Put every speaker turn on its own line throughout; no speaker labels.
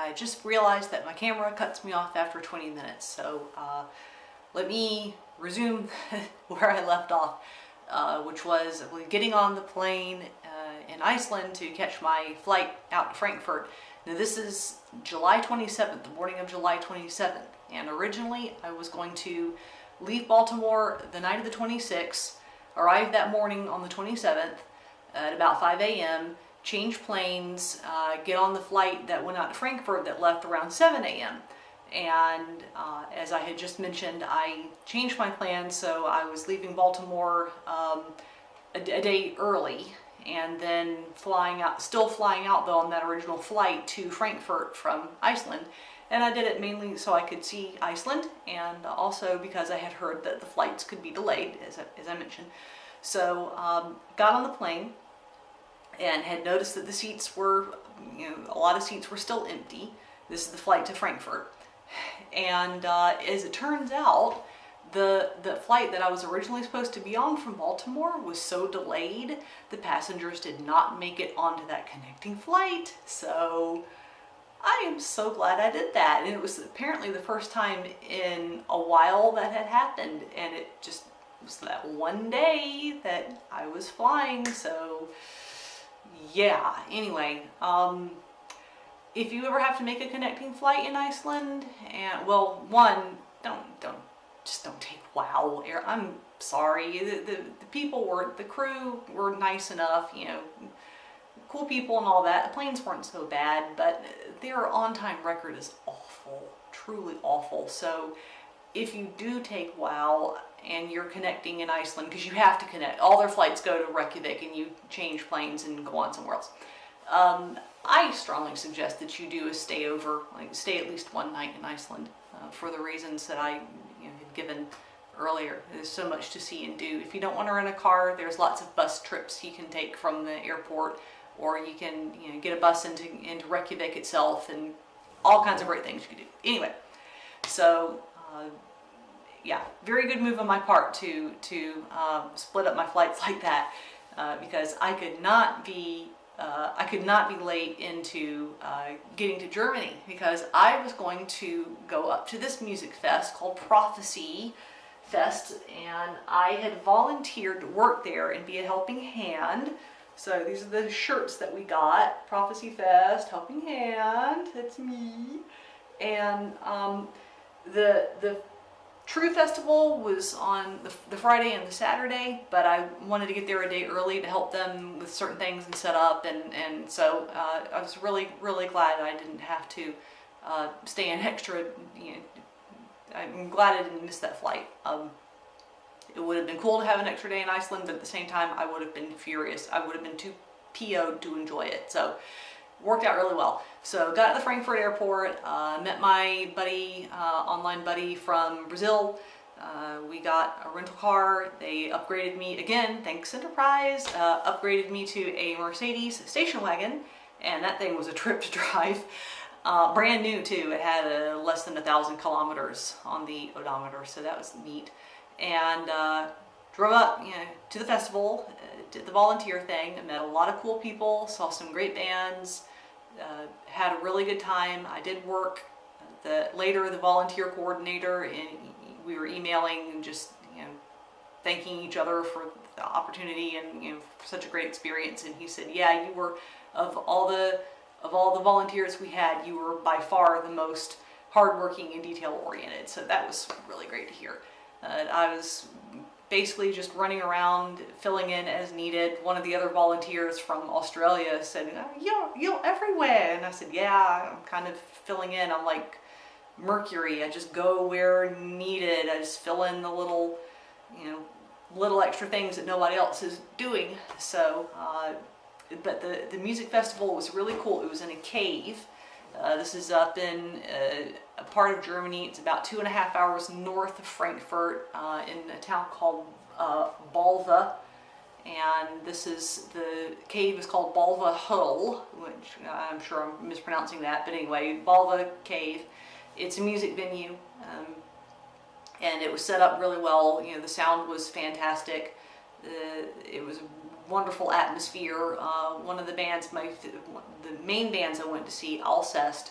I just realized that my camera cuts me off after 20 minutes, so let me resume where I left off, which was getting on the plane in Iceland to catch my flight out to Frankfurt. Now this is July 27th, the morning of July 27th, and originally I was going to leave Baltimore the night of the 26th, arrive that morning on the 27th at about 5 a.m., change planes, get on the flight that went out to Frankfurt that left around 7 a.m. And as I had just mentioned, I changed my plans, so I was leaving Baltimore a day early, and then still flying out though on that original flight to Frankfurt from Iceland. And I did it mainly so I could see Iceland, and also because I had heard that the flights could be delayed, as I mentioned. So got on the plane and had noticed that the seats were, a lot of seats were still empty. This is the flight to Frankfurt. And as it turns out, the flight that I was originally supposed to be on from Baltimore was so delayed, the passengers did not make it onto that connecting flight. So I am so glad I did that. And it was apparently the first time in a while that had happened, and it just was that one day that I was flying. So yeah, anyway, if you ever have to make a connecting flight in Iceland, and well, one, don't take WOW Air. I'm sorry, the crew were nice enough, cool people and all that. The planes weren't so bad, but their on-time record is awful, truly awful. So if you do take WOW and you're connecting in Iceland, because you have to connect, all their flights go to Reykjavik and you change planes and go on somewhere else. I strongly suggest that you do a stay at least one night in Iceland, for the reasons that I had given earlier. There's so much to see and do. If you don't want to rent a car, there's lots of bus trips you can take from the airport, or you can get a bus into Reykjavik itself, and all kinds of great things you can do. Anyway, so yeah, very good move on my part to split up my flights like that, because I could not be late into getting to Germany, because I was going to go up to this music fest called Prophecy Fest, and I had volunteered to work there and be a helping hand. So these are the shirts that we got: Prophecy Fest, helping hand, that's me. And the True Festival was on the Friday and the Saturday, but I wanted to get there a day early to help them with certain things and set up, and so I was really, really glad I didn't have to stay an extra, I'm glad I didn't miss that flight. It would have been cool to have an extra day in Iceland, but at the same time I would have been furious. I would have been too PO'd to enjoy it. So worked out really well. So got to the Frankfurt airport, met my buddy, online buddy from Brazil. We got a rental car. They upgraded me again, thanks Enterprise, upgraded me to a Mercedes station wagon, and that thing was a trip to drive. Brand new too. It had less than 1,000 kilometers on the odometer, so that was neat. And drove up, to the festival, did the volunteer thing, and met a lot of cool people, saw some great bands, had a really good time. I did work later, the volunteer coordinator, and we were emailing and just, thanking each other for the opportunity and, for such a great experience. And he said, yeah, you were, of all the volunteers we had, you were by far the most hardworking and detail oriented. So that was really great to hear. I was basically just running around, filling in as needed. One of the other volunteers from Australia said, you're everywhere. And I said, yeah, I'm kind of filling in. I'm like Mercury. I just go where needed. I just fill in the little extra things that nobody else is doing. So, but the music festival was really cool. It was in a cave. This is up in a part of Germany. It's about 2.5 hours north of Frankfurt, in a town called Balve. And the cave is called Balve Hull, which I'm sure I'm mispronouncing that, but anyway, Balve Cave. It's a music venue, and it was set up really well. The sound was fantastic. It was a wonderful atmosphere. One of the bands, the main bands I went to see, Alcest,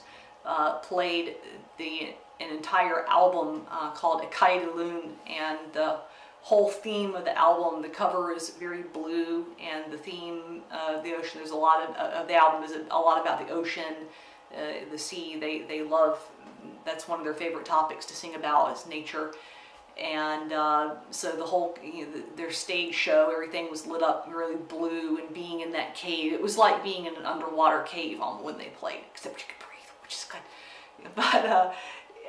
played an entire album called Acai de Lune, and the whole theme of the album, the cover is very blue, and the theme of the ocean, there's a lot of the album is a lot about the ocean, the sea. They love, that's one of their favorite topics to sing about is nature. And so the whole, their stage show, everything was lit up really blue, and being in that cave, it was like being in an underwater cave when they played, except you could breathe, which is good. But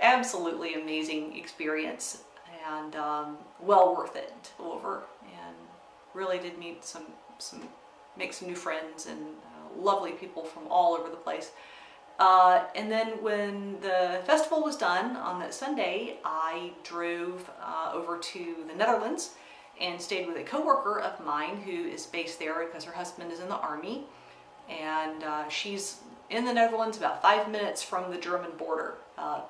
absolutely amazing experience, and well worth it to go over, and really did meet make some new friends, and lovely people from all over the place. And then when the festival was done on that Sunday, I drove over to the Netherlands and stayed with a coworker of mine who is based there because her husband is in the army, and she's in the Netherlands about 5 minutes from the German border.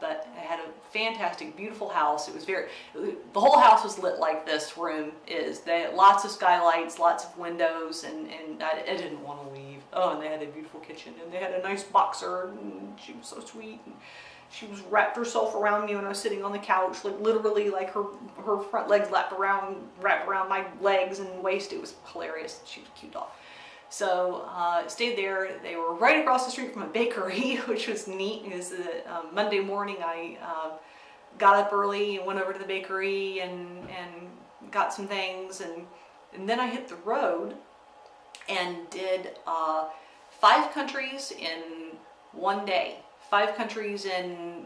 But I had a fantastic, beautiful house. It was the whole house was lit like this room is. They had lots of skylights, lots of windows, and I didn't want to leave. Oh, and they had a beautiful kitchen, and they had a nice boxer, and she was so sweet. And she was wrapped herself around me when I was sitting on the couch, like literally, like her front legs wrapped around my legs and waist. It was hilarious. She was a cute dog. So stayed there. They were right across the street from a bakery, which was neat because Monday morning I got up early and went over to the bakery and got some things, and then I hit the road and did 5 countries in one day. 5 countries in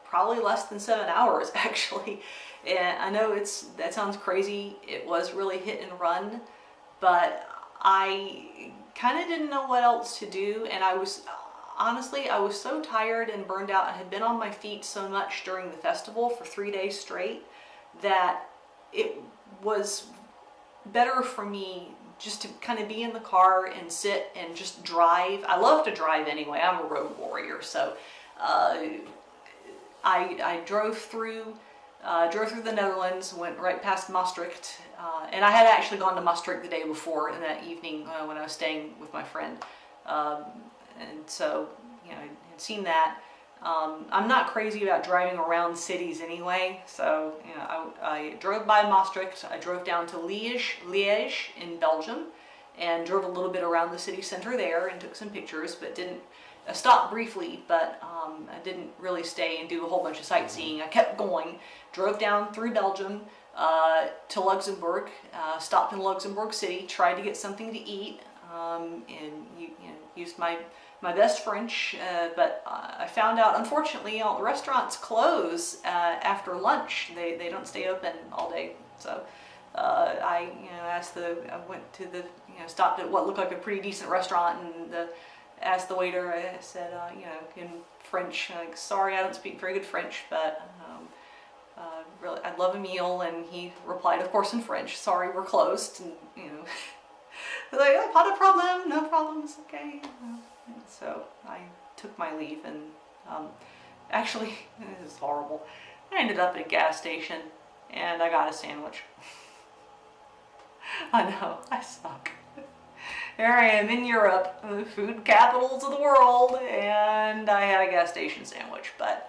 probably less than 7 hours, actually. And I know that sounds crazy. It was really hit and run, but I kind of didn't know what else to do, and honestly, I was so tired and burned out. I had been on my feet so much during the festival for 3 days straight that it was better for me just to kind of be in the car and sit and just drive. I love to drive anyway. I'm a road warrior, so I drove through the Netherlands, went right past Maastricht, and I had actually gone to Maastricht the day before in that evening when I was staying with my friend, and so I had seen that. I'm not crazy about driving around cities anyway, so I drove by Maastricht. I drove down to Liège in Belgium, and drove a little bit around the city center there and took some pictures, but didn't. I stopped briefly, but I didn't really stay and do a whole bunch of sightseeing. I kept going, drove down through Belgium to Luxembourg, stopped in Luxembourg City, tried to get something to eat, and used my best French, but I found out, unfortunately, all the restaurants close after lunch. They don't stay open all day. So I went to stopped at what looked like a pretty decent restaurant, and asked the waiter, I said, in French, like, sorry, I don't speak very good French, but really, I'd love a meal. And he replied, of course, in French, sorry, we're closed. And, like, oh, pas de problem, no problem, it's okay. So I took my leave, and actually, this is horrible. I ended up at a gas station, and I got a sandwich. I know, I suck. Here I am in Europe, the food capitals of the world, and I had a gas station sandwich. But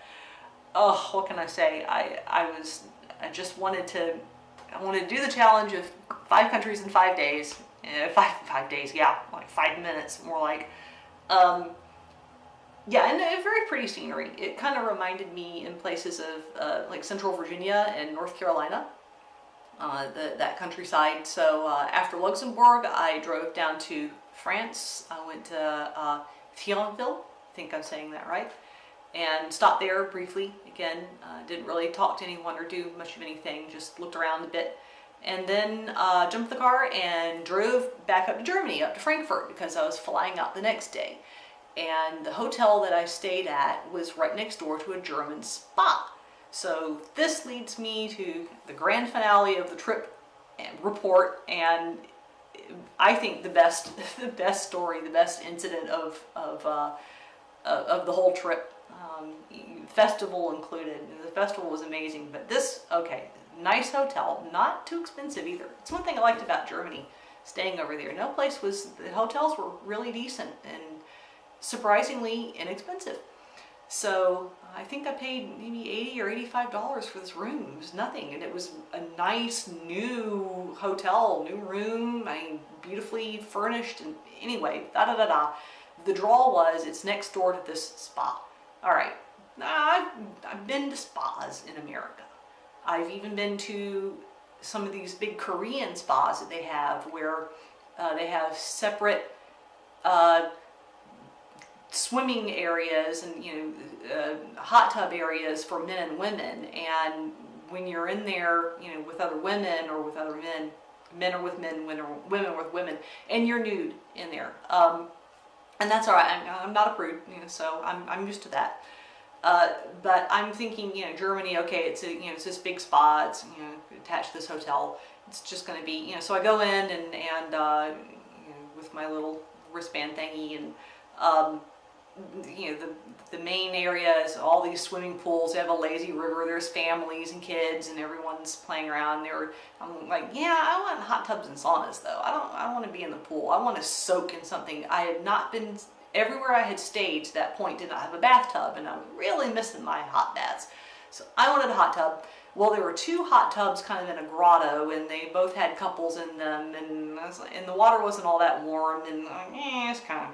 oh, what can I say? I just wanted to do the challenge of 5 countries in 5 days. 5 days, yeah, like 5 minutes, more like. Yeah, and a very pretty scenery. It kind of reminded me in places of like Central Virginia and North Carolina. That countryside. So after Luxembourg, I drove down to France. I went to Thionville, I think I'm saying that right, and stopped there briefly. Again, didn't really talk to anyone or do much of anything, just looked around a bit, and then jumped the car and drove back up to Germany, up to Frankfurt, because I was flying out the next day. And the hotel that I stayed at was right next door to a German spa. So this leads me to the grand finale of the trip and report, and I think the best story, the best incident of the whole trip, festival included. The festival was amazing, but nice hotel, not too expensive either. It's one thing I liked about Germany, staying over there. The hotels were really decent and surprisingly inexpensive. So I think I paid maybe $80 or $85 for this room. It was nothing, and it was a nice new hotel, new room, I mean, beautifully furnished. And anyway, da da da da. The draw was it's next door to this spa. All right, I've been to spas in America. I've even been to some of these big Korean spas that they have where they have separate swimming areas and hot tub areas for men and women. And when you're in there, with other women or with other men, men are with men, women with women, and you're nude in there. And that's all right. I'm not a prude, so I'm used to that. But I'm thinking, Germany, okay, it's this big spa, it's attached to this hotel. It's just going to be, so I go in and with my little wristband thingy, and the main area is all these swimming pools. They have a lazy river. There's families and kids, and everyone's playing around. I'm like, yeah, I want hot tubs and saunas though. I don't want to be in the pool. I want to soak in something. I had not been everywhere I had stayed to that point did not have a bathtub, and I was really missing my hot baths. So I wanted a hot tub. Well, there were two hot tubs kind of in a grotto, and they both had couples in them, and the water wasn't all that warm, and it's kind of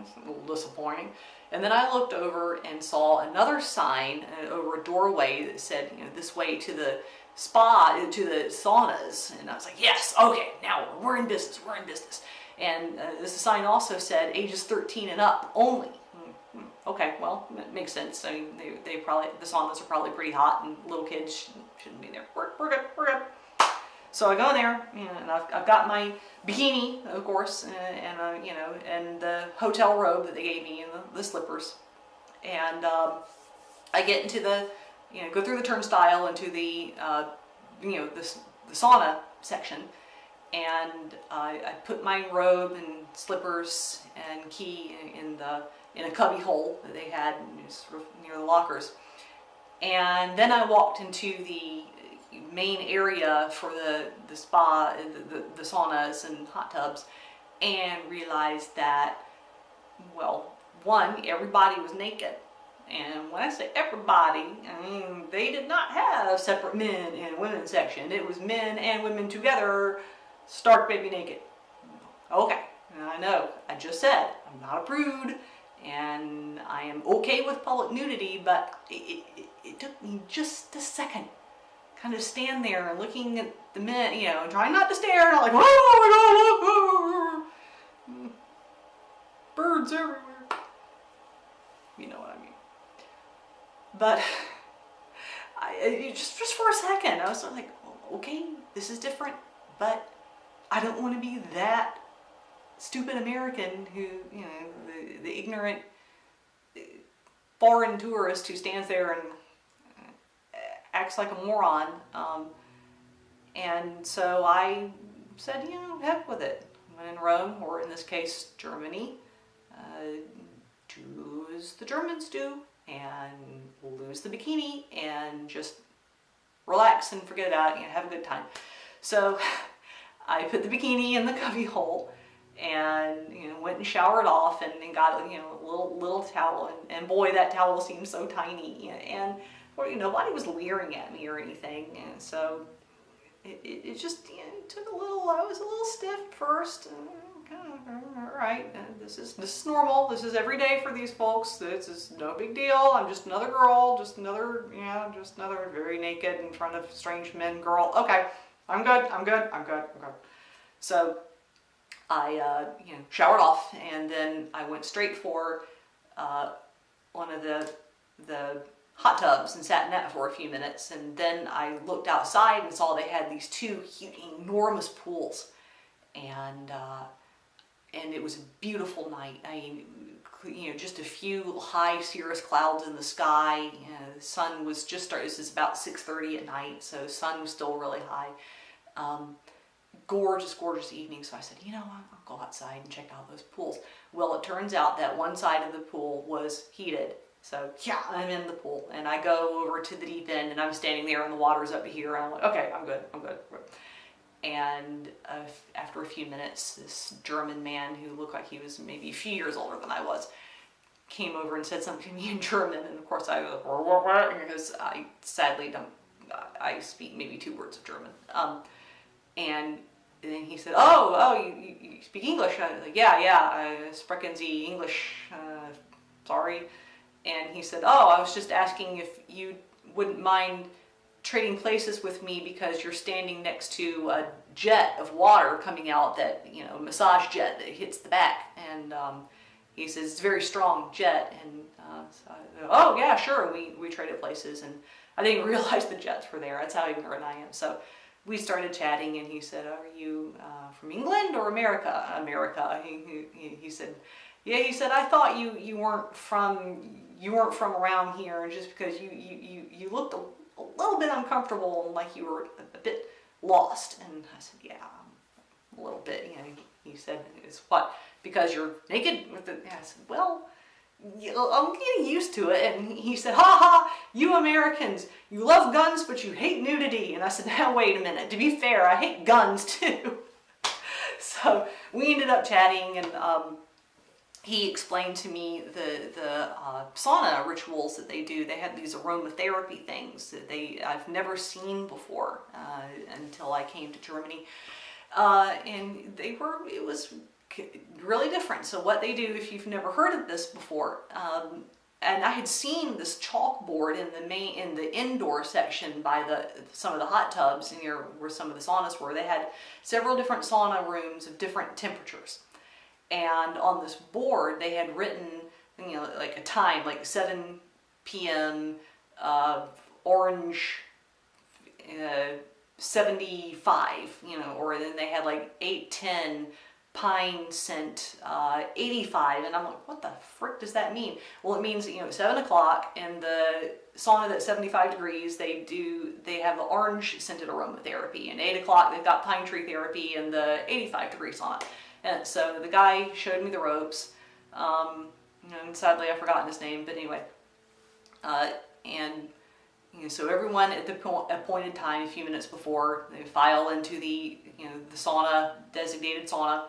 it's a little disappointing. And then I looked over and saw another sign over a doorway that said, this way to the spa, to the saunas, and I was like, yes, okay, now we're in business, we're in business. And this sign also said ages 13 and up only. Okay, well, it makes sense. I mean, they probably, the saunas are probably pretty hot, and little kids shouldn't be there. We're good, we're good. So I go in there, and I've got my bikini, of course, and the hotel robe that they gave me, and the slippers. And I get into the, go through the turnstile into the, the sauna section. And I put my robe and slippers and key in a cubby hole that they had sort of near the lockers. And then I walked into the main area for the spa, the saunas and hot tubs, and realized that, well, one, everybody was naked. And when I say everybody, I mean they did not have separate men and women section. It was men and women together, stark baby naked. Okay, I know, I just said, I'm not a prude, and I am okay with public nudity, but it took me just a second. Kind of stand there and looking at the men, trying not to stare, and I'm like, oh my God, birds everywhere. You know what I mean. But just for a second, I was sort of like, okay, this is different, but I don't want to be that stupid American who, the ignorant foreign tourist who stands there and acts like a moron. And so I said, heck with it. When in Rome, or in this case, Germany, do as the Germans do and lose the bikini and just relax and forget about it and have a good time. So I put the bikini in the cubby hole and went and showered off and got a little towel, and boy, that towel seemed so tiny, and nobody was leering at me or anything, and so it just took a little. I was a little stiff at first. All right, this is normal. This is every day for these folks. This is no big deal. I'm just another girl, just another very naked in front of strange men girl. Okay, I'm good. So I showered off, and then I went straight for one of the hot tubs and sat in that for a few minutes, and then I looked outside and saw they had these two huge, enormous pools, and it was a beautiful night. I mean, just a few high cirrus clouds in the sky. The sun was just starting. This is about 6:30 at night, so the sun was still really high. Gorgeous evening. So I said, I'll go outside and check out those pools. Well, it turns out that one side of the pool was heated. So yeah, I'm in the pool, and I go over to the deep end, and I'm standing there, and the water's up here, and I'm like, okay, I'm good. And after a few minutes, this German man who looked like he was maybe a few years older than I was came over and said something to me in German, and of course I was like, because I sadly don't, I speak maybe 2 words of German. And then he said, oh, you speak English? I was like, yeah, sprechen Sie English, sorry. And he said, oh, I was just asking if you wouldn't mind trading places with me because you're standing next to a jet of water coming out that, you know, a massage jet that hits the back. And he says, it's a very strong jet. And so I, oh, yeah, sure. We traded places, and I didn't realize the jets were there. That's how ignorant I am. So we started chatting, and he said, are you from England or America? America. He said, yeah, he said, I thought you weren't from around here, and just because you looked a little bit uncomfortable and like you were a bit lost. And I said, yeah, a little bit. You know, he said, it's what, because you're naked? I said, well, I'm getting used to it. And he said, ha ha, you Americans, you love guns, but you hate nudity. And I said, now wait a minute, to be fair, I hate guns too. So we ended up chatting, and he explained to me the sauna rituals that they do. They have these aromatherapy things that I've never seen before until I came to Germany. And it was really different. So what they do, if you've never heard of this before, and I had seen this chalkboard in the indoor section by some of the hot tubs near where some of the saunas were. They had several different sauna rooms of different temperatures. And on this board, they had written, you know, like a time, like 7 p.m., orange, 75, you know, or then they had like 8:10, pine scent, 85, and I'm like, what the frick does that mean? Well, it means, you know, 7 o'clock in the sauna that's 75 degrees, they have the orange scented aromatherapy, and 8 o'clock they've got pine tree therapy in the 85 degree sauna. And so the guy showed me the ropes, you know, and sadly I've forgotten his name, but anyway, and you know, so everyone at the appointed time, a few minutes before, they file into the sauna, designated sauna,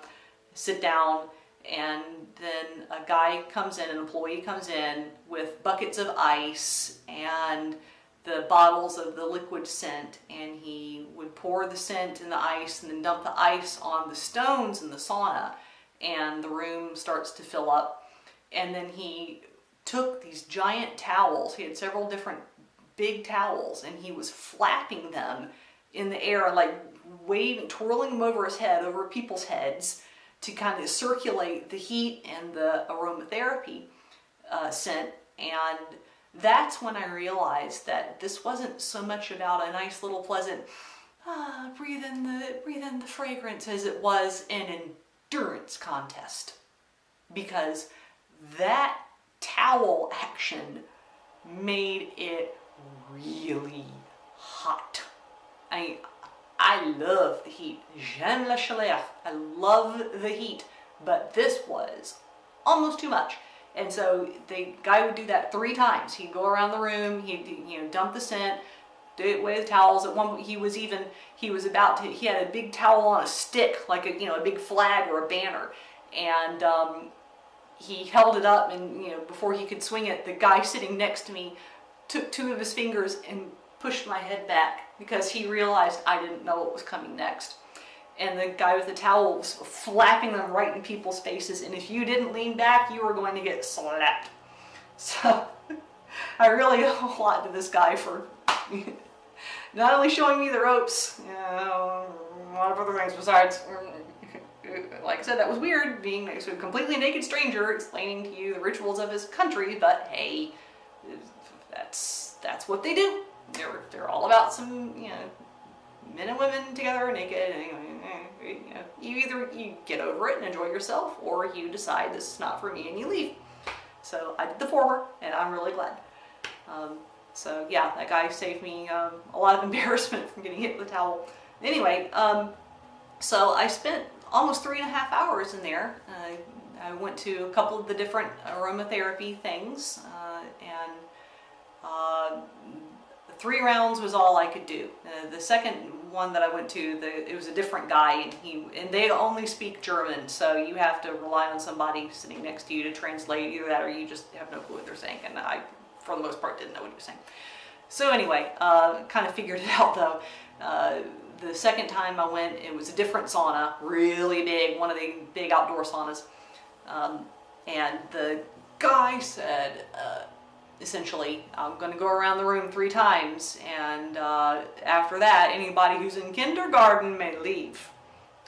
sit down, and then a guy comes in, an employee comes in with buckets of ice and the bottles of the liquid scent, and he would pour the scent in the ice and then dump the ice on the stones in the sauna, and the room starts to fill up. And then he took these giant towels, he had several different big towels, and he was flapping them in the air, like waving, twirling them over his head, over people's heads, to kind of circulate the heat and the aromatherapy scent. And that's when I realized that this wasn't so much about a nice little pleasant breathe in the fragrance as it was an endurance contest, because that towel action made it really hot. I love the heat. J'aime la chaleur. I love the heat, but this was almost too much. And so the guy would do that 3 times. He'd go around the room, he'd dump the scent, do it with towels. At one point, he had a big towel on a stick, like a big flag or a banner, and he held it up, and before he could swing it, the guy sitting next to me took 2 of his fingers and pushed my head back because he realized I didn't know what was coming next. And the guy with the towel was flapping them right in people's faces, and if you didn't lean back, you were going to get slapped. So I really owe a lot to this guy for not only showing me the ropes, a lot of other things besides, like I said, that was weird, being next to a completely naked stranger explaining to you the rituals of his country, but hey, that's what they do. They're all about some, men and women together naked, and you get over it and enjoy yourself, or you decide this is not for me and you leave. So I did the former, and I'm really glad. So yeah, that guy saved me a lot of embarrassment from getting hit with a towel. Anyway, so I spent almost 3.5 hours in there. I went to a couple of the different aromatherapy things, and 3 rounds was all I could do. The second one that I went to, it was a different guy, and they only speak German, so you have to rely on somebody sitting next to you to translate. Either that or you just have no clue what they're saying, and I, for the most part, didn't know what he was saying. So anyway, kind of figured it out though. The second time I went, it was a different sauna, really big, one of the big outdoor saunas, and the guy said, essentially, I'm going to go around the room 3 times, and after that, anybody who's in kindergarten may leave.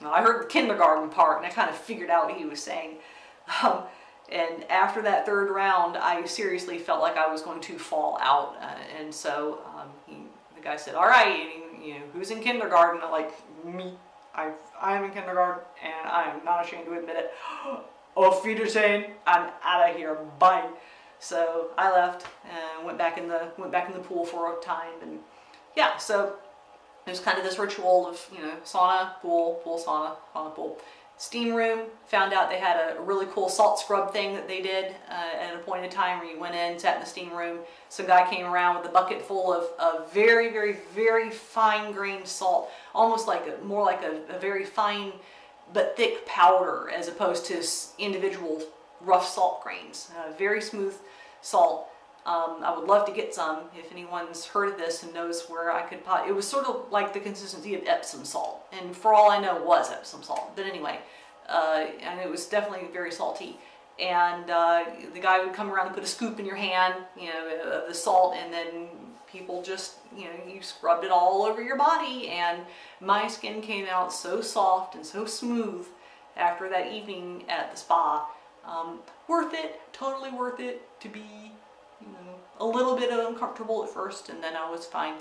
Now, I heard the kindergarten part, and I kind of figured out what he was saying. And after that 3rd round, I seriously felt like I was going to fall out, and so the guy said, "All right, you know, who's in kindergarten?" I'm like, "Me. I'm in kindergarten, and I am not ashamed to admit it. Auf Wiedersehen. I'm out of here. Bye." So I left and went back in the pool for a time, and yeah, so it was kind of this ritual of, you know, sauna, pool, sauna, pool. Steam room, found out they had a really cool salt scrub thing that they did at an appointed time where you went in, sat in the steam room. Some guy came around with a bucket full of very, very, very fine grained salt, almost like more like a very fine but thick powder as opposed to individual rough salt grains. Very smooth salt. I would love to get some if anyone's heard of this and knows where I could it was sort of like the consistency of Epsom salt, and for all I know was Epsom salt, but anyway, and it was definitely very salty. And the guy would come around and put a scoop in your hand, you know, of the salt, and then people just, you know, you scrubbed it all over your body, and my skin came out so soft and so smooth after that evening at the spa. Worth it, totally worth it to be, you know, a little bit uncomfortable at first, and then I was fine.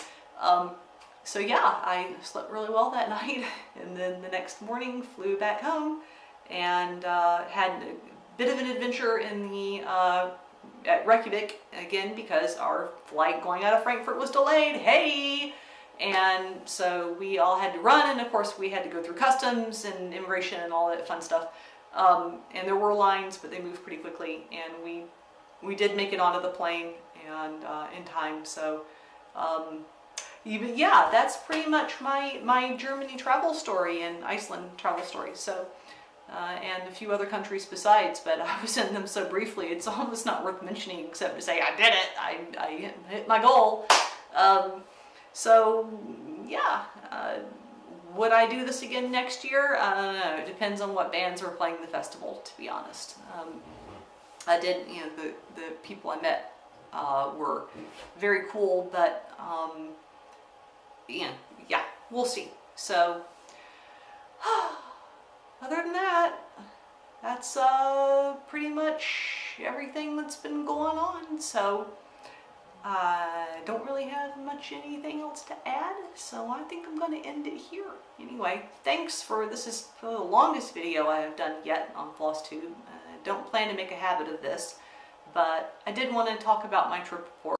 So yeah, I slept really well that night, and then the next morning flew back home and had a bit of an adventure in the at Reykjavik again, because our flight going out of Frankfurt was delayed. Hey! And so we all had to run, and of course we had to go through customs and immigration and all that fun stuff. And there were lines, but they moved pretty quickly, and we did make it onto the plane and in time. So yeah, that's pretty much my Germany travel story and Iceland travel story. So and a few other countries besides, but I was in them so briefly it's almost not worth mentioning except to say I did it. I hit my goal. So yeah, would I do this again next year? I don't know. It depends on what bands are playing the festival, to be honest. I did, you know, the people I met were very cool, but yeah, we'll see. So other than that, that's pretty much everything that's been going on. So I don't really have anything else to add, so I think I'm going to end it here. Anyway, thanks this is the longest video I have done yet on Flosstube. I don't plan to make a habit of this, but I did want to talk about my trip report.